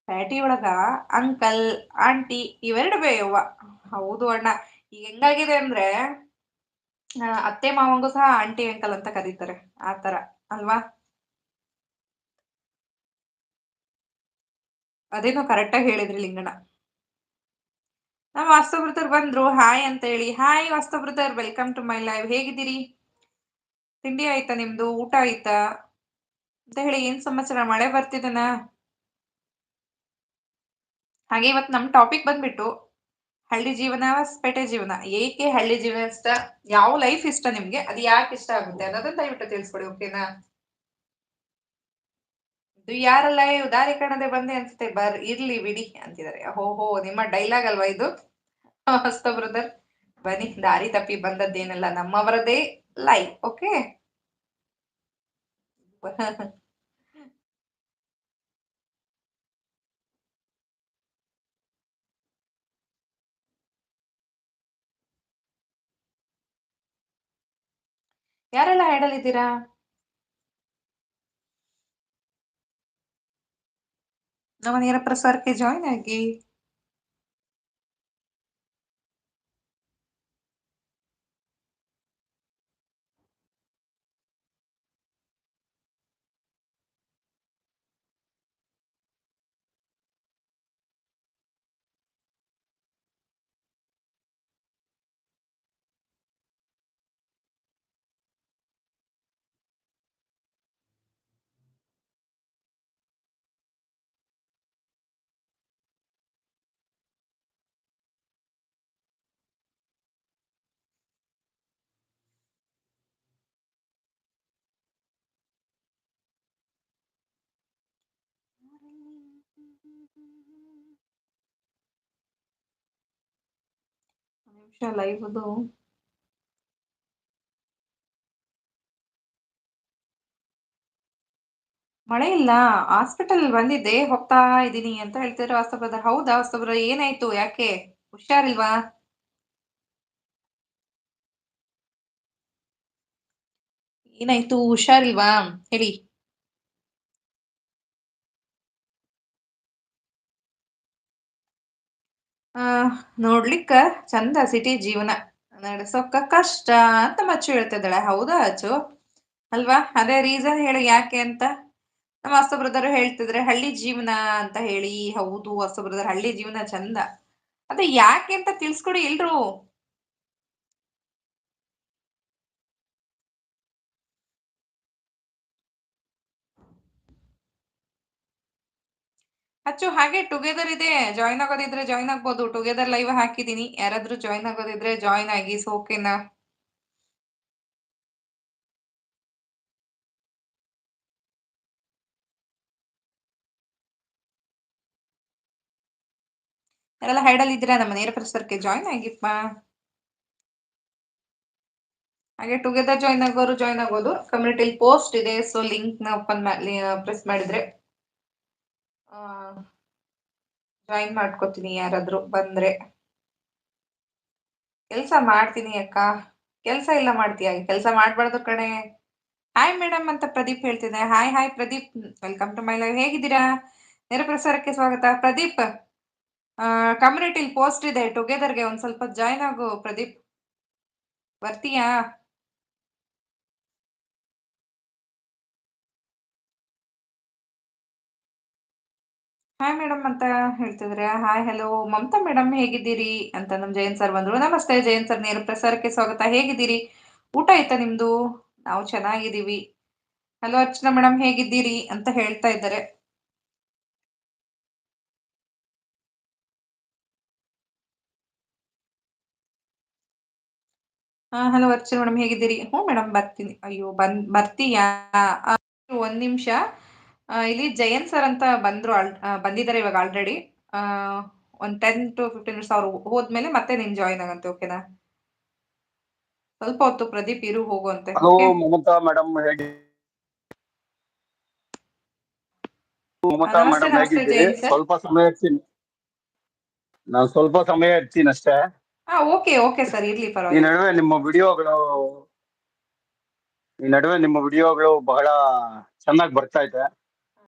Patty ಒಳಗ uncle aunty ಇವೆರಡು ಬೇಯವ್ವ. ಹೌದು ಅಣ್ಣ. ಈಗ ಹೆಂಗಾಗಿದೆ ಅಂದ್ರೆ ಅತ್ತೆ ಮಾವಂಗೂ ಸಹ ಆಂಟಿ ಅಂಕಲ್ ಅಂತ ಕರೀತಾರೆ. ಆತರ ಅಲ್ವಾ? ಅದೇನೋ ಕರೆಕ್ಟಾಗಿ ಹೇಳಿದ್ರಿ ಲಿಂಗಣ್ಣ. ನಮ್ಮ ವಾಸ್ತು ಬ್ರದರ್ ಬಂದ್ರು. ಹಾಯ್ ಅಂತ ಹೇಳಿ. Hi Vastu brother, welcome to my live. ಹೇಗಿದ್ದೀರಿ? ತಿಂಡಿ ಆಯ್ತಾ ನಿಮ್ದು? ಊಟ ಆಯ್ತಾ ಅಂತ ಹೇಳಿ. ಏನ್ ಸಮಾಚಾರ? ಮಳೆ ಬರ್ತಿದೆನಾ? ಹಾಗೆ ಇವತ್ತು ನಮ್ ಟಾಪಿಕ್ ಬಂದ್ಬಿಟ್ಟು ಹಳ್ಳಿ ಜೀವನ, ಪೇಟೆ ಜೀವನ. ಏಕೆ ಹಳ್ಳಿ ಜೀವನ ಇಷ್ಟ? ಯಾವ ಲೈಫ್ ಇಷ್ಟ ನಿಮ್ಗೆ? ಅದು ಯಾಕೆ ಇಷ್ಟ ಆಗುತ್ತೆ ಅನ್ನೋದನ್ನ ದಯವಿಟ್ಟು ತಿಳಿಸ್ಕೊಡಿ. ಓಕೆನಾ? ಇದು ಯಾರಲ್ಲ ದಾರಿ ಕಾಣದೆ ಬಂದೆ ಅನ್ಸುತ್ತೆ. ಇರ್ಲಿ ಬಿಡಿ ಅಂತಿದ್ದಾರೆ. ಹೋ ನಿಮ್ಮ ಡೈಲಾಗ್ ಅಲ್ವಾ ಇದು? ಹೊಸ್ತ ಬ್ರದರ್ ಬನ್ನಿ. ದಾರಿ ತಪ್ಪಿ ಬಂದದ್ದೇನಲ್ಲ, ನಮ್ಮವರದೇ ಲೈಫ್. ಓಕೆ. ಯಾರೆಲ್ಲ ಇದ್ದೀರಾ? ನಮ್ಮ ನೇರ ಪ್ರಸಾರಕ್ಕೆ ಜಾಯ್ನ್ ಆಗಿ. ನಿಮಿಷ ಲೈವ್ ಅದು. ಮಳೆ ಇಲ್ಲ. ಹಾಸ್ಪಿಟಲ್ ಬಂದಿದ್ದೆ, ಹೋಗ್ತಾ ಇದ್ದೀನಿ ಅಂತ ಹೇಳ್ತಿದ್ರು ವಾಸ್ತು ಬ್ರದರ್. ಹೌದಾ ವಾಸ್ತು ಬ್ರದರ್? ಏನಾಯ್ತು? ಯಾಕೆ ಹುಷಾರಿಲ್ವಾ? ಏನಾಯ್ತು? ಹುಷಾರಿಲ್ವಾ ಹೇಳಿ. ನೋಡ್ಲಿಕ್ಕ ಚಂದ ಸಿಟಿ ಜೀವನ, ನಡೆಸೋಕ ಕಷ್ಟ ಅಂತ ಮಚ್ಚು ಹೇಳ್ತಿದ್ದಾಳೆ. ಹೌದಾ ಅಚ್ಚು? ಅಲ್ವಾ? ಅದೇ ರೀಸನ್ ಹೇಳಿ ಯಾಕೆ ಅಂತ. ನಮ್ಮ ವಾಸ್ತು ಬ್ರದರ್ ಹೇಳ್ತಿದ್ರೆ ಹಳ್ಳಿ ಜೀವನ ಅಂತ ಹೇಳಿ. ಹೌದು ವಾಸ್ತು ಬ್ರದರ್, ಹಳ್ಳಿ ಜೀವನ ಚಂದ. ಅದೇ ಯಾಕೆ ಅಂತ ತಿಳ್ಸ್ಕೊಡಿ ಎಲ್ರು. ಅಚ್ಚು ಹಾಗೆ ಟುಗೆದರ್ ಇದೆ, ಜಾಯ್ನ್ ಆಗೋದಿದ್ರೆ ಜಾಯ್ನ್ ಆಗ್ಬೋದು. ಟುಗೆದರ್ ಲೈವ್ ಹಾಕಿದೀನಿ, ಯಾರಾದ್ರೂ ಜಾಯ್ನ್ ಆಗೋದಿದ್ರೆ ಜಾಯ್ನ್ ಆಗಿ. ಓಕೆನಾ? ಯಾರೆಲ್ಲ ಹೈಡಲ್ ಇದ್ದೀರಾ ನಮ್ಮ ನೇರ ಪ್ರಸಾರಕ್ಕೆ ಜಾಯ್ನ್ ಆಗಿಪ್ಪ. ಹಾಗೆ ಟುಗೆದರ್ ಜಾಯ್ನ್ ಆಗೋರು ಜಾಯ್ನ್ ಆಗೋದು. ಕಮ್ಯುನಿಟಿಲಿ ಪೋಸ್ಟ್ ಇದೆ, ಸೊ ಲಿಂಕ್ ನ ಓಪನ್ ಪ್ರೆಸ್ ಮಾಡಿದ್ರೆ ಜಾಯಿನ್ ಮಾಡ್ಕೋತೀನಿ ಯಾರಾದ್ರೂ ಬಂದ್ರೆ. ಕೆಲ್ಸ ಮಾಡ್ತೀನಿ ಅಕ್ಕ. ಕೆಲ್ಸ ಇಲ್ಲ ಮಾಡ್ತೀಯ? ಕೆಲ್ಸ ಮಾಡ್ಬಾರ್ದು ಕಣೆ. ಹಾಯ್ ಮೇಡಮ್ ಅಂತ ಪ್ರದೀಪ್ ಹೇಳ್ತಿದ್ದೆ. Hi Pradeep, welcome to my live. ಹೇಗಿದ್ದೀರಾ? ನೇರ ಪ್ರಸಾರಕ್ಕೆ ಸ್ವಾಗತ. ಪ್ರದೀಪ್, ಕಮ್ಯುನಿಟಿಲಿ ಪೋಸ್ಟ್ ಇದೆ, ಟುಗೆದರ್ಗೆ ಒಂದ್ ಸ್ವಲ್ಪ ಜಾಯ್ನ್ ಆಗು ಪ್ರದೀಪ್. ಬರ್ತೀಯಾ? ಹಾಯ್ ಮೇಡಮ್ ಅಂತ ಹೇಳ್ತಿದ್ರೆ. ಹಾಯ್ ಹಲೋ ಮಮತಾ ಮೇಡಮ್, ಹೇಗಿದ್ದೀರಿ ಅಂತ ನಮ್ ಜಯಂತ್ ಸರ್ ಬಂದ್ರು. ನಮಸ್ತೆ ಜಯಂತ್ ಸರ್, ನೇರ ಪ್ರಸಾರಕ್ಕೆ ಸ್ವಾಗತ. ಹೇಗಿದ್ದೀರಿ? ಊಟ ಆಯ್ತಾ ನಿಮ್ದು? ನಾವು ಚೆನ್ನಾಗಿದ್ದೀವಿ. ಹಲೋ ಅರ್ಚನಾ ಮೇಡಮ್, ಹೇಗಿದ್ದೀರಿ ಅಂತ ಹೇಳ್ತಾ ಇದ್ದಾರೆ. ಹಲೋ ಅರ್ಚನಾ ಮೇಡಮ್, ಹೇಗಿದ್ದೀರಿ? ಹ್ಞೂ ಮೇಡಮ್ ಬರ್ತೀನಿ. ಅಯ್ಯೋ ಬರ್ತೀಯಾ? ಒಂದ್ ನಿಮಿಷ. ಇಲ್ಲಿ ಜಯಂತ್ ಸರ್ ಅಂತ ಬಂದಿದ್ದಾರೆ ಇವಾಗ ಆಲ್ರೆಡಿ. ಒಂದ್ 10 to 15 ಮಿನಿಟ್ಸ್ ಅವ್ರು ಹೋದ್ಮೇಲೆ ಮತ್ತೆ ನೀನ್ ಜಾಯ್ನ್ ಆಗಂತೆ. ಓಕೆನಾ? ಸ್ವಲ್ಪ ಹೊತ್ತು ಪ್ರದೀಪ್ ಇರು, ಹೋಗುವಂತೆ. ಹಲೋ ಮಮತಾ ಮೇಡಮ್, ಹೇಗೆ? ಮಮತಾ ಮೇಡಮ್ ಹೇಗಿದ್ದೀರಿ? ಸ್ವಲ್ಪ ಸಮಯ ಇರ್ತೀನಿ, ನಾನು ಸ್ವಲ್ಪ ಸಮಯ ಇರ್ತೀನಿ ಅಷ್ಟೇ. ಓಕೆ ಸರ್, ಇರ್ಲಿ ಈ ಪರವಾಗಿಲ್ಲ. ನಡುವೆ ನಿಮ್ಮ ವಿಡಿಯೋಗಳು ಬಹಳ ಚೆನ್ನಾಗಿ ಬರ್ತಾ ಇದೆ.